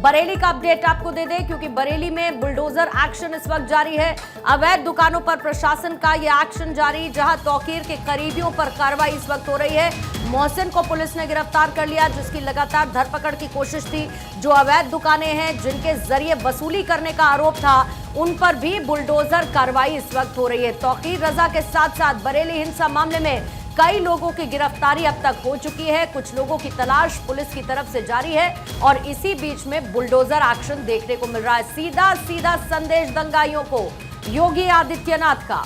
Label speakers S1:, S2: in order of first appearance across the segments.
S1: बरेली का अपडेट आपको दे दें, क्योंकि बरेली में बुलडोजर एक्शन इस वक्त जारी है। अवैध दुकानों पर प्रशासन का यह एक्शन जारी, जहां तौकीर के करीबियों पर कार्रवाई इस वक्त हो रही है। मोहसिन को पुलिस ने गिरफ्तार कर लिया, जिसकी लगातार धरपकड़ की कोशिश थी। जो अवैध दुकानें हैं जिनके जरिए वसूली करने का आरोप था, उन पर भी बुलडोजर कार्रवाई इस वक्त हो रही है। तौकीर रजा के साथ साथ बरेली हिंसा मामले में कई लोगों की गिरफ्तारी अब तक हो चुकी है। कुछ लोगों की तलाश पुलिस की तरफ से जारी है और इसी बीच में बुलडोजर एक्शन देखने को मिल रहा है। सीधा सीधा संदेश दंगाइयों को योगी आदित्यनाथ का।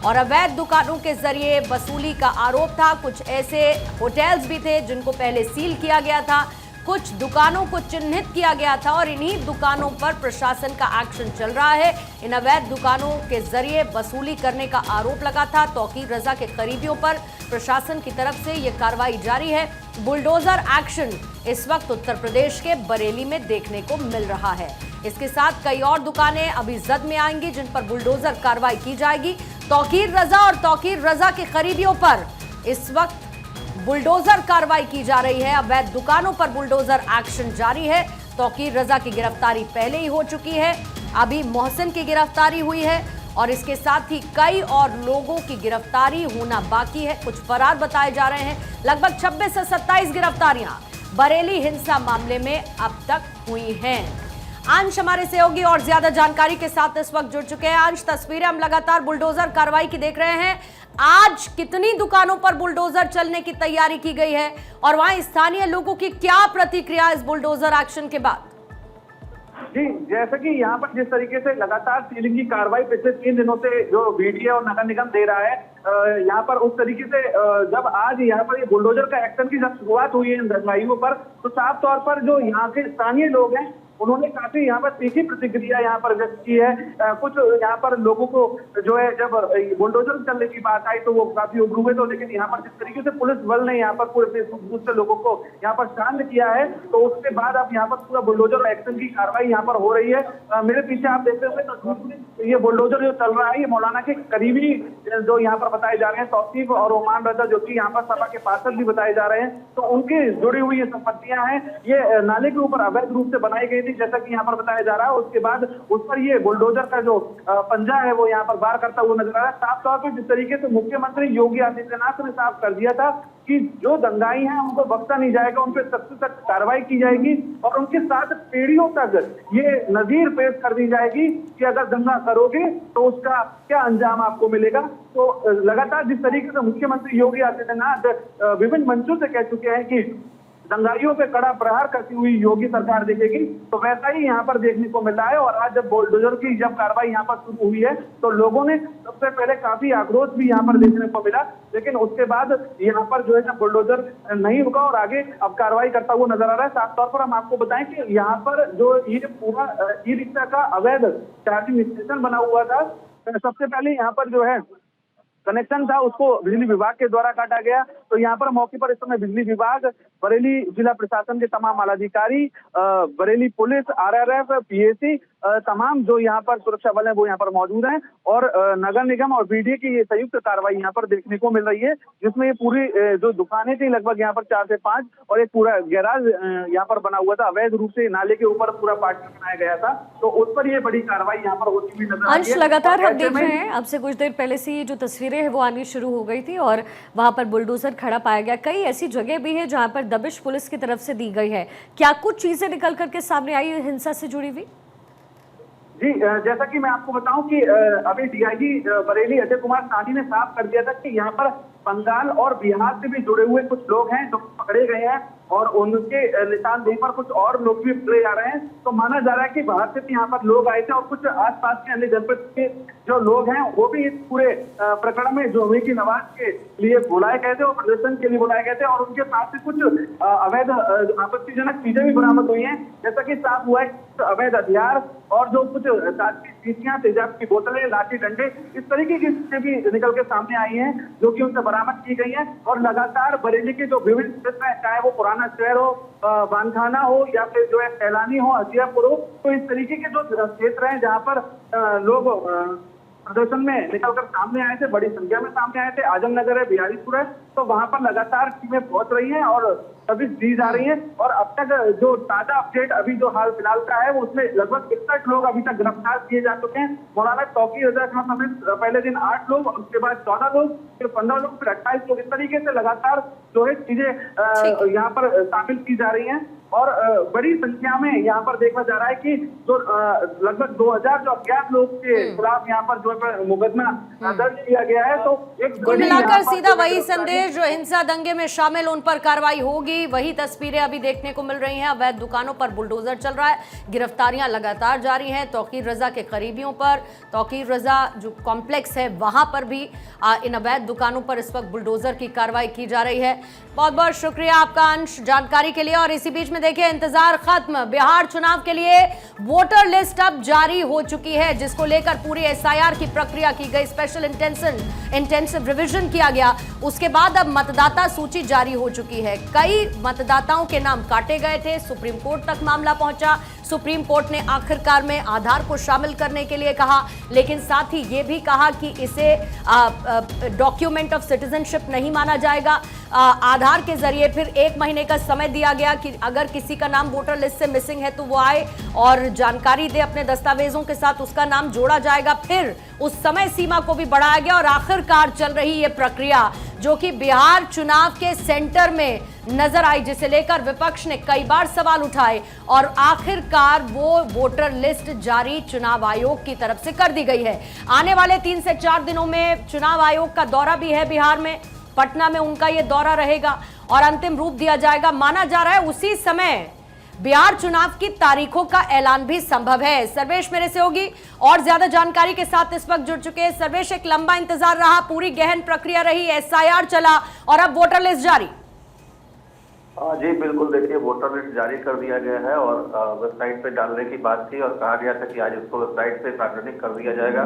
S1: और अवैध दुकानों के जरिए वसूली का आरोप था। कुछ ऐसे होटल्स भी थे जिनको पहले सील किया गया था, कुछ दुकानों को चिन्हित किया गया था और इन्हीं दुकानों पर प्रशासन का एक्शन चल रहा है। इन अवैध दुकानों के जरिए वसूली करने का आरोप लगा था। तौकीर रजा के करीबियों पर प्रशासन की तरफ से यह कार्रवाई जारी है। बुलडोजर एक्शन इस वक्त उत्तर प्रदेश के बरेली में देखने को मिल रहा है। इसके साथ कई और दुकानें अभी जद में आएंगी जिन पर बुलडोजर कार्रवाई की जाएगी। तौकीर रजा और तौकीर रजा के करीबियों पर इस वक्त बुलडोजर कार्रवाई की जा रही है। अवैध दुकानों पर बुलडोजर एक्शन जारी है। तौकीर रजा की गिरफ्तारी पहले ही हो चुकी है, अभी मोहसिन की गिरफ्तारी हुई है और इसके साथ ही कई और लोगों की गिरफ्तारी होना बाकी है। कुछ फरार बताए जा रहे हैं। लगभग 26 से 27 गिरफ्तारियां बरेली हिंसा मामले में अब तक हुई हैं। अंश हमारे सहयोगी और ज्यादा जानकारी के साथ इस वक्त जुड़ चुके हैं। अंश, तस्वीरें हम लगातार बुलडोजर कार्रवाई की देख रहे हैं। आज कितनी दुकानों पर बुलडोजर चलने की तैयारी की गई है और वहां स्थानीय लोगों की क्या प्रतिक्रिया इस बुलडोजर एक्शन के बाद?
S2: जी, जैसे कि यहाँ पर जिस तरीके से लगातार सीलिंग की कार्रवाई पिछले 3 दिनों से जो बीडीए और नगर निगम दे रहा है, यहाँ पर उस तरीके से जब आज यहाँ पर ये बुलडोजर का एक्शन की जब शुरुआत हुई है इन दंगाइयों पर, तो साफ तौर पर जो यहाँ के स्थानीय लोग हैं उन्होंने काफी यहाँ पर तीखी प्रतिक्रिया यहाँ पर व्यक्त की है। कुछ यहाँ पर लोगों को जो है जब बुलडोजर चलने की बात आई तो वो काफी उग्र हुए, तो लेकिन यहाँ पर जिस तरीके से पुलिस बल ने यहाँ पर पूरे दूसरे लोगों को यहाँ पर शांत किया है, तो उसके बाद अब यहाँ पर पूरा बुलडोजर एक्शन की कार्रवाई यहाँ पर हो रही है। मेरे पीछे आप देखते हुए तो ये बुलडोजर जो चल रहा है, ये मौलाना के करीबी जो यहाँ पर बताए जा रहे हैं, तौसीफ और ओमान रजा, जो कि यहाँ पर सभा के पार्षद भी बताए जा रहे हैं, तो उनकी जुड़ी हुई ये संपत्तियां हैं। ये नाले के ऊपर अवैध रूप से बनाई गई, जैसा कि यहाँ पर बताया जा रहा है। उसके बाद उस पर ये बुलडोजर का जो पंजा है वो यहाँ पर बार करता हुआ नजर आ रहा है। साफ तौर पर जिस तरीके से मुख्यमंत्री योगी आदित्यनाथ ने साफ कर दिया था कि जो दंगाई हैं उनको बख्शा नहीं जाएगा, उन पर सख्त से सख्त कार्रवाई की जाएगी और उनके साथ पीढ़ियों तक ये नजीर पेश कर दी जाएगी कि अगर दंगा करोगे तो उसका क्या अंजाम आपको मिलेगा। तो लगातार जिस तरीके से मुख्यमंत्री योगी आदित्यनाथ विभिन्न मंचों से कह चुके हैं कि दंगाइयों पे कड़ा प्रहार करती हुई योगी सरकार देखेगी, तो वैसा ही यहाँ पर देखने को मिल रहा है। और आज जब बुलडोजर की जब कार्रवाई यहाँ पर शुरू हुई है तो लोगों ने सबसे पहले काफी आक्रोश भी यहाँ पर देखने को मिला, लेकिन उसके बाद यहाँ पर जो है ना बुलडोजर नहीं रुका और आगे अब कार्रवाई करता हुआ नजर आ रहा है। साफ तौर पर हम आपको बताएं कि यहाँ पर जो ये पूरा ई रिक्शा का अवैध चार्जिंग स्टेशन बना हुआ था, सबसे पहले यहाँ पर जो है कनेक्शन था उसको बिजली विभाग के द्वारा काटा गया। तो यहाँ पर मौके पर इस समय बिजली विभाग, बरेली जिला प्रशासन के तमाम आलाधिकारी, बरेली पुलिस, आरआरएफ, पीएसी, तमाम जो यहाँ पर सुरक्षा बल है वो यहाँ पर मौजूद हैं और नगर निगम और बीडीए की ये संयुक्त कार्रवाई यहाँ पर देखने को मिल रही है, जिसमें ये पूरी जो दुकानें थी लगभग यहाँ पर 4 से 5 और एक पूरा गैराज यहाँ पर बना हुआ था, अवैध रूप से नाले के ऊपर पूरा पार्टी बनाया गया था, तो उस पर ये बड़ी कार्रवाई यहाँ पर होती हुई नजर आ रही है।
S1: लगातार हम देख रहे हैं, अब से कुछ देर पहले से ये जो तस्वीरें हैं वो आनी शुरू हो गई थी और वहां पर बुलडोजर खड़ा पाया गया। कई ऐसी जगह भी है जहां पर दबिश पुलिस की तरफ से दी गई है। क्या कुछ चीजें निकल करके सामने आई हिंसा से जुड़ी हुई?
S2: जी, जैसा कि मैं आपको बताऊं कि अभी डीआईजी बरेली अजय कुमार साहनी ने साफ कर दिया था कि यहाँ पर बंगाल और बिहार से भी जुड़े हुए कुछ लोग हैं जो पकड़े गए हैं और उनके निशानदेही पर कुछ और लोग भी पकड़े जा रहे हैं। तो माना जा रहा है कि बाहर से भी यहाँ पर लोग आए थे और कुछ आसपास के अन्य जनपद के जो लोग हैं वो भी इस पूरे प्रकरण में जुमे की नमाज के लिए बुलाए गए थे और प्रदर्शन के लिए बुलाए गए थे और उनके पास से कुछ अवैध आपत्तिजनक चीजें भी बरामद हुई हैं, जैसा कि साफ हुआ है अवैध हथियार और जो कुछ शीशियां, तेजाब की बोतलें, लाठी डंडे, इस तरीके की चीजें भी निकल के सामने आई हैं जो कि उनसे बरामद की गई है। और लगातार बरेली के जो विभिन्न क्षेत्र हैं, चाहे वो पुराना शहर हो, बानखाना हो या फिर जो है सैलानी हो, हजियापुर हो, तो इस तरीके के जो क्षेत्र हैं जहाँ पर लोग प्रदर्शन में निकलकर सामने आए थे, बड़ी संख्या में सामने आए थे। आजमनगर है, बिहारीपुर है, तो वहां पर लगातार टीमें पहुंच रही हैं और सर्विस दी जा रही है। और अब तक जो ताजा अपडेट अभी जो हाल फिलहाल का है, वो उसमें लगभग 61 लोग अभी तक गिरफ्तार किए जा चुके हैं। मौलाना तौकीर रजा खान समेत पहले दिन 8 लोग, उसके बाद 14 लोग, फिर 15 लोग, फिर 28 लोग, इस तरीके से लगातार जो है चीजें यहाँ पर शामिल की जा रही हैं। और बड़ी संख्या में यहाँ पर देखा जा रहा है कि जो लगभग 2000 जो अज्ञात लोग के खिलाफ यहाँ पर जो है मुकदमा दर्ज किया गया है। तो एक
S1: कुल मिलाकर सीधा वही संदेश, जो हिंसा दंगे में शामिल उन पर कार्रवाई होगी, वही तस्वीरें अभी देखने को मिल रही हैं। अवैध दुकानों पर बुलडोजर चल रहा है, गिरफ्तारियां लगातार जारी हैं। तौकीर रजा के करीबियों पर, तौकीर रजा जो कॉम्प्लेक्स है वहां पर भी इन अवैध दुकानों पर इस वक्त बुलडोजर की कार्रवाई की जा रही है। बहुत बहुत शुक्रिया आपका अंश जानकारी के लिए। और इसी बीच में देखिए, इंतजार खत्म, बिहार चुनाव के लिए वोटर लिस्ट अब जारी हो चुकी है, जिसको लेकर पूरी एसआईआर की प्रक्रिया की गई, स्पेशल इंटेंसिव रिवीजन किया गया। उसके बाद अब मतदाता सूची जारी हो चुकी है। कई मतदाताओं के नाम काटे गए थे, सुप्रीम कोर्ट तक मामला पहुंचा। सुप्रीम कोर्ट ने आखिरकार में आधार को शामिल करने के लिए कहा, लेकिन साथ ही ये भी कहा कि इसे डॉक्यूमेंट ऑफ सिटीजनशिप नहीं माना जाएगा। आधार के जरिए फिर 1 महीने का समय दिया गया कि अगर किसी का नाम वोटर लिस्ट से मिसिंग है तो वो आए और जानकारी दे अपने दस्तावेजों के साथ, उसका नाम जोड़ा जाएगा। फिर उस समय सीमा को भी बढ़ाया गया और आखिरकार चल रही ये प्रक्रिया जो कि बिहार चुनाव के सेंटर में नजर आई, जिसे लेकर विपक्ष ने कई बार सवाल उठाए और आखिरकार वो वोटर लिस्ट जारी चुनाव आयोग की तरफ से कर दी गई है। आने वाले 3 से 4 दिनों में चुनाव आयोग का दौरा भी है बिहार में, पटना में उनका ये दौरा रहेगा और अंतिम रूप दिया जाएगा। माना जा रहा है उसी समय बिहार चुनाव की तारीखों का ऐलान भी संभव है। सर्वेश मेरे से होगी और ज्यादा जानकारी के साथ इस वक्त जुड़ चुके हैं। सर्वेश, एक लंबा इंतजार रहा, पूरी गहन प्रक्रिया रही, एसआईआर चला और अब वोटर लिस्ट जारी।
S3: जी बिल्कुल, देखिए वोटर लिस्ट जारी कर दिया गया है और वेबसाइट पे डालने की बात थी और कहा गया था कि आज इसको वेबसाइट पे सार्वजनिक कर दिया जाएगा।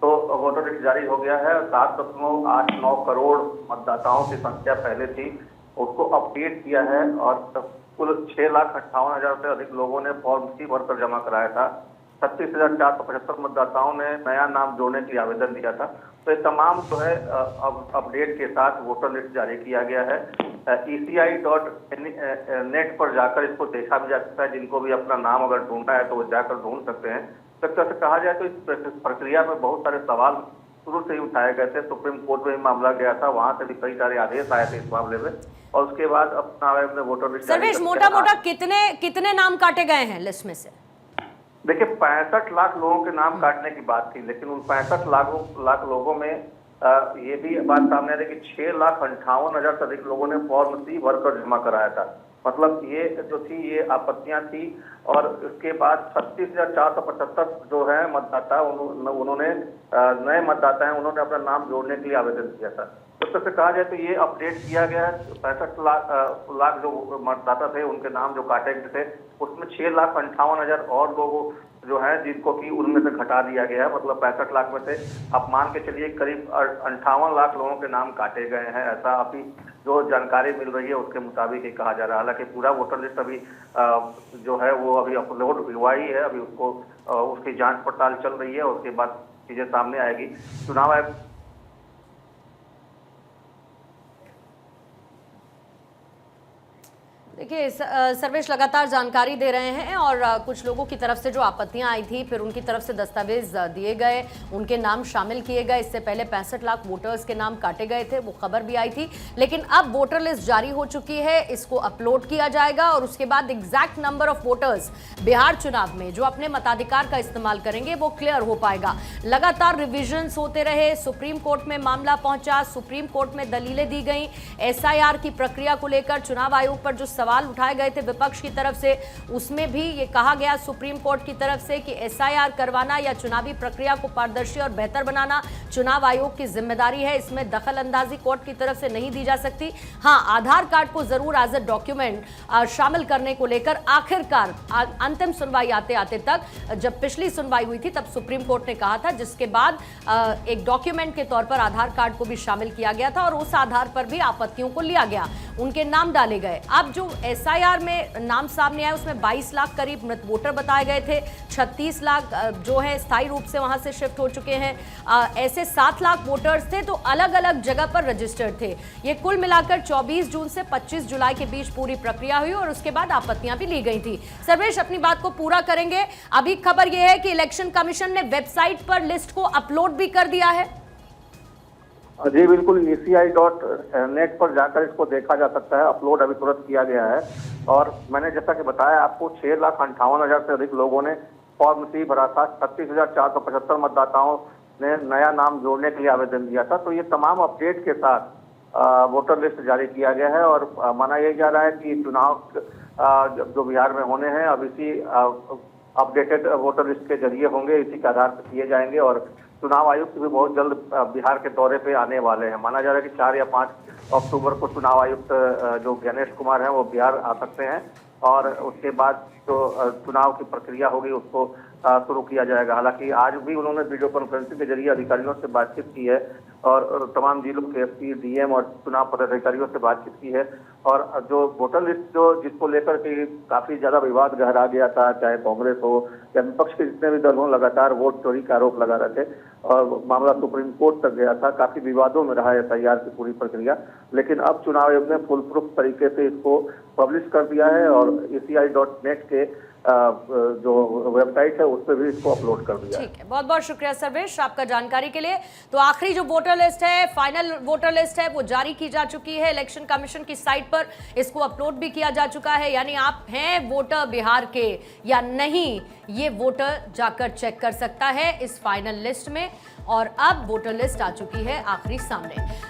S3: तो वोटर लिस्ट जारी हो गया है। 7.89 करोड़ मतदाताओं की संख्या पहले थी, उसको अपडेट किया है और कुल 6,58,000 से अधिक लोगों ने फॉर्म सी भरकर जमा कराया था। 36,475 मतदाताओं ने नया नाम जोड़ने के लिए आवेदन दिया था। तो ये तमाम जो है अब अपडेट के साथ वोटर लिस्ट जारी किया गया है। ECI.net पर जाकर इसको देखा भी जा सकता है। जिनको भी अपना नाम अगर ढूंढना है तो वो जाकर ढूंढ सकते हैं। एक तरह से कहा जाए तो इस प्रक्रिया में बहुत सारे सवाल शुरू से ही उठाए गए थे। सुप्रीम कोर्ट में भी मामला गया था, वहां से भी कई सारे आदेश आए थे इस मामले में और उसके बाद अपना वोटर लिस्ट।
S1: सर्वेश, मोटा मोटा कितने नाम काटे गए हैं लिस्ट में से?
S3: देखिए 65 लाख लोगों के नाम काटने की बात थी, लेकिन उन 65 लाख लोगों में ये भी बात सामने आ रही कि 6,58,000 से अधिक लोगों ने फॉर्म सी भरकर जमा कराया था। मतलब ये जो थी ये आपत्तियां थी। और इसके बाद 36,475 जो है मतदाता, उन्होंने नए मतदाता हैं, उन्होंने अपना नाम जोड़ने के लिए आवेदन किया था। तो इस तरह से कहा जाए तो ये अपडेट किया गया है। 65 लाख जो मतदाता थे उनके नाम जो काटे गए थे, उसमें 6,58,000 और लोग जो है जिनको कि उनमें से घटा दिया गया है। मतलब 65 लाख में से आप मान के चलिए करीब 58 लाख लोगों के नाम काटे गए हैं। ऐसा अभी जो जानकारी मिल रही है उसके मुताबिक ही कहा जा रहा है। हालांकि पूरा वोटर लिस्ट अभी जो है वो अभी अपलोड हुआ ही है, अभी उसको उसकी जांच पड़ताल चल रही है और उसके बाद चीजें सामने आएगी। चुनाव आयोग
S1: देखिए, सर्वेश लगातार जानकारी दे रहे हैं और कुछ लोगों की तरफ से जो आपत्तियां आई थी, फिर उनकी तरफ से दस्तावेज दिए गए, उनके नाम शामिल किए गए। इससे पहले 65 लाख वोटर्स के नाम काटे गए थे, वो खबर भी आई थी। लेकिन अब वोटर लिस्ट जारी हो चुकी है, इसको अपलोड किया जाएगा और उसके बाद exact number of voters Bihar चुनाव में जो अपने मताधिकार का इस्तेमाल करेंगे वो क्लियर हो पाएगा। लगातार रिविजन्स होते रहे, सुप्रीम कोर्ट में मामला पहुंचा, सुप्रीम कोर्ट में दलीलें दी गई। एसआईआर की प्रक्रिया को लेकर चुनाव आयोग पर जो सवाल उठाए गए थे विपक्ष की तरफ से, उसमें भी ये कहा गया सुप्रीम कोर्ट की तरफ से कि एसआईआर करवाना या चुनावी प्रक्रिया को पारदर्शी और बेहतर बनाना चुनाव आयोग की जिम्मेदारी है। इसमें दखल अंदाजी कोर्ट की तरफ से नहीं दी जा सकती। हाँ, आधार कार्ड को जरूर एज अ डॉक्यूमेंट शामिल करने को लेकर आखिरकार अंतिम सुनवाई आते आते तक, जब पिछली सुनवाई हुई थी तब सुप्रीम कोर्ट ने कहा था, जिसके बाद एक डॉक्यूमेंट के तौर पर आधार कार्ड को भी शामिल किया गया था और उस आधार पर भी आपत्तियों को लिया गया, उनके नाम डाले गए। अब जो एसआईआर में नाम सामने आया उसमें 22 लाख करीब मृत वोटर बताए गए थे, 36 लाख जो है स्थायी रूप से वहां से शिफ्ट हो चुके हैं। ऐसे 7 लाख वोटर्स थे तो अलग अलग जगह पर रजिस्टर्ड थे। ये कुल मिलाकर 24 जून से 25 जुलाई के बीच पूरी प्रक्रिया हुई और उसके बाद आपत्तियां भी ली गई थी। सर्वेश अपनी बात को पूरा करेंगे। अभी खबर यह है कि इलेक्शन कमीशन ने वेबसाइट पर लिस्ट को अपलोड भी कर दिया है।
S3: जी बिल्कुल, ECI.net पर जाकर इसको देखा जा सकता है। अपलोड अभी तुरंत किया गया है और मैंने जैसा कि बताया आपको 6,58,000 से अधिक लोगों ने फॉर्म सी भरा था। 36,475 मतदाताओं ने नया नाम जोड़ने के लिए आवेदन दिया था। तो ये तमाम अपडेट के साथ वोटर लिस्ट जारी किया गया है और माना यह जा रहा है कि चुनाव जो बिहार में होने हैं अब इसी अपडेटेड वोटर लिस्ट के जरिए होंगे, इसी के आधार पर किए जाएंगे। और चुनाव आयुक्त भी बहुत जल्द बिहार के दौरे पे आने वाले हैं। माना जा रहा है कि 4 या 5 अक्टूबर को चुनाव आयुक्त जो गणेश कुमार हैं वो बिहार आ सकते हैं और उसके बाद जो चुनाव की प्रक्रिया होगी उसको शुरू किया जाएगा। हालांकि आज भी उन्होंने वीडियो कॉन्फ्रेंसिंग के जरिए अधिकारियों से बातचीत की है और तमाम जिलों के एसपी, डीएम और चुनाव पदाधिकारियों से बातचीत की है। और जो वोटर लिस्ट जिसको लेकर के काफी ज्यादा विवाद गहरा गया था, चाहे कांग्रेस हो या विपक्ष के जितने भी दल हों, लगातार वोट चोरी का आरोप लगा रहे थे और मामला सुप्रीम कोर्ट तक गया था। काफी विवादों में रहा एसआईआर की पूरी प्रक्रिया, लेकिन अब चुनाव आयोग ने फुल प्रूफ तरीके से इसको पब्लिश कर दिया है और ECI.net के जो वेबसाइट है उस पर भी इसको अपलोड कर दिया है।
S1: ठीक है, बहुत बहुत शुक्रिया सर्वेश आपका जानकारी के लिए। तो आखिरी जो वोटर लिस्ट है, फाइनल वोटर लिस्ट है, वो जारी की जा चुकी है इलेक्शन कमीशन की साइट पर। इसको अपलोड भी किया जा चुका है, यानी आप हैं वोटर बिहार के या नहीं, ये वोटर जाकर चेक कर सकता है इस फाइनल लिस्ट में। और अब वोटर लिस्ट आ चुकी है आखिरी सामने।